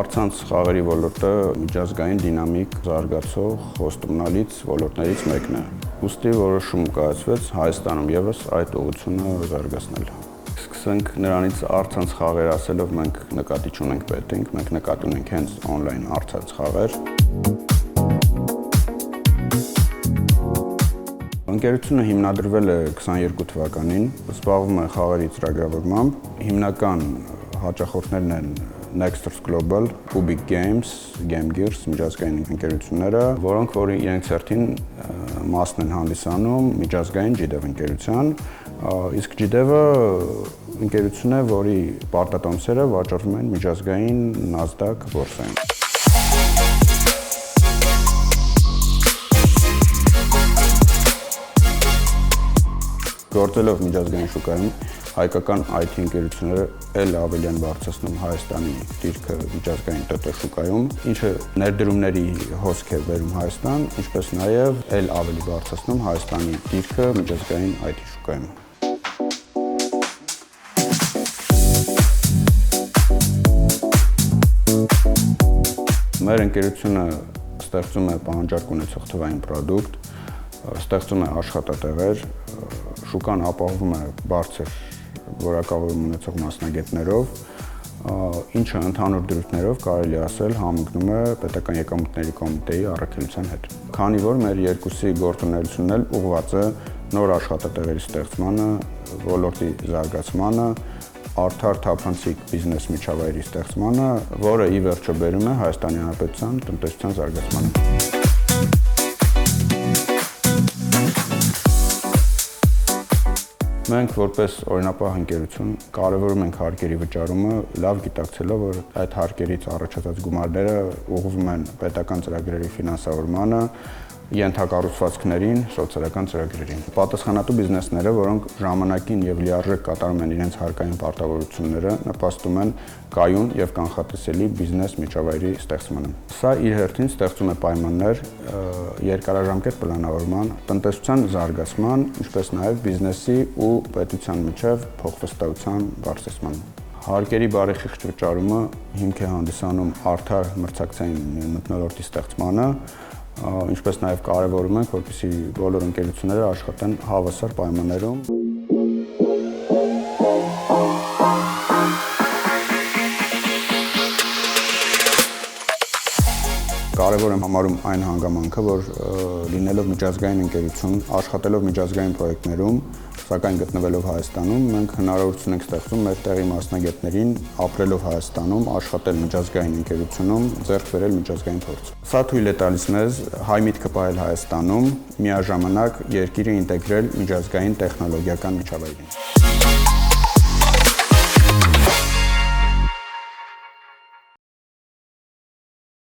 Առցանց խաղերի ոլորտը միջազգային դինամիկ զարգացող խոստումնալից ոլորտներից մեկն է։ Ուստի որոշում կայացվեց Հայաստանում ևս այդ ուղղությունը զարգացնել։ Սկսենք նրանից առցանց խաղեր ասելով մենք նկատի չունենք betting, մենք նկատի ունենք հենց on-line առցանց խաղեր։ Ընկերությունը հիմնադրվել է 22 թվականին, զբաղվում է խաղերի ծրագրավորմամբ, հիմնական հաճախորդներն են Nexters Global, Kubik Games, Game Gears միջազգային ընկերությունները, որոնք որ իրենք ցերտին մասն են հանդիսանում միջազգային GDEV ընկերության, իսկ GDEV-ը ընկերություն է, որի պարտատոմսերը վաճառվում են միջազգային Nasdaq բորսայում։ Գործելով միջազգային շուկայում, հայկական IT ընկերությունները էլ ավելի են բարձրացնում Հայաստանի դիրքը միջազգային ՏՏ շուկայում, ինչը ներդրումների հոսք է բերում Հայաստան, ինչպես նաև էլ ավելի բարձրացնում Հայաստանի դիրքը միջազգային IT շուկայում։ Մեր ընկերությունը ստեղծում է պահանջարկ ունեցող թվային պրոդուկտ, ստեղծում է աշխատատեղեր, շուկան ապահովում է բարձր որակավորում ունեցող մասնագետներով, ինչը ընդհանուր դրույթներով կարելի ասել համընկնում է պետական եկամուտների կոմիտեի առաքելության հետ։ Քանի որ մեր երկուսի գործունեությունն էլ ուղղված է նոր աշխատատեղերի ստեղծմանը, ոլորտի զարգացմանը, արդար թափանցիկ բիզնես միջավայրի ստեղծմանը, որը ի վերջո բերում է Հայաստանի Հանրապետության տնտեսության զարգացմանը։ Մենք որպես օրինապահ ընկերություն կարևորում ենք հարկերի վճարումը, լավ գիտակցելով, որ այդ հարկերից առաջացած գումարները ուղղվում են պետական ծրագրերի ֆինանսավորմանը, ենթակառուցվածքներին, սոցիալական ծրագրերին։ Պատասխանատու բիզնեսները, որոնք ժամանակին եւ լիարժեք կատարում են իրենց հարկային պարտավորությունները, նպաստում են կայուն եւ կանխատեսելի բիզնես միջավայրի ստեղծմանը։ Սա իր հերթին ստեղծում է պայմաններ երկարաժամկետ պլանավորման, տնտեսության զարգացման, ինչպես նաեւ բիզնեսի ու պետության միջև փոխվստահության բարձրացման։ Հարկերի բարեխիղճ վճարումը հիմք է հանդիսանում արդար մրցակցային մթնոլորտի ստեղծմանը, ինչպես նաև կարևորում ենք, որպեսզի բոլոր ընկերությունները աշխատեն հավասար պայմաններում։ Կարևոր եմ համարում այն հանգամանքը, որ լինելով միջազգային ընկերություն, աշխատելով միջազգային պրոյեկտներում, սակայն գտնվելով Հայաստանում, մենք հնարավորություն ենք ստեղծում մեր տեղի մասնագետներին ապրելով Հայաստանում, աշխատել միջազգային ընկերությունում, ձեռք բերել միջազգային փորձ։ Սա թույլ է տալիս մեզ հայ միտքը պահել Հայաստանում, միաժամանակ երկիրը ինտեգրել միջազգային տեխնոլոգիական միջավայրին։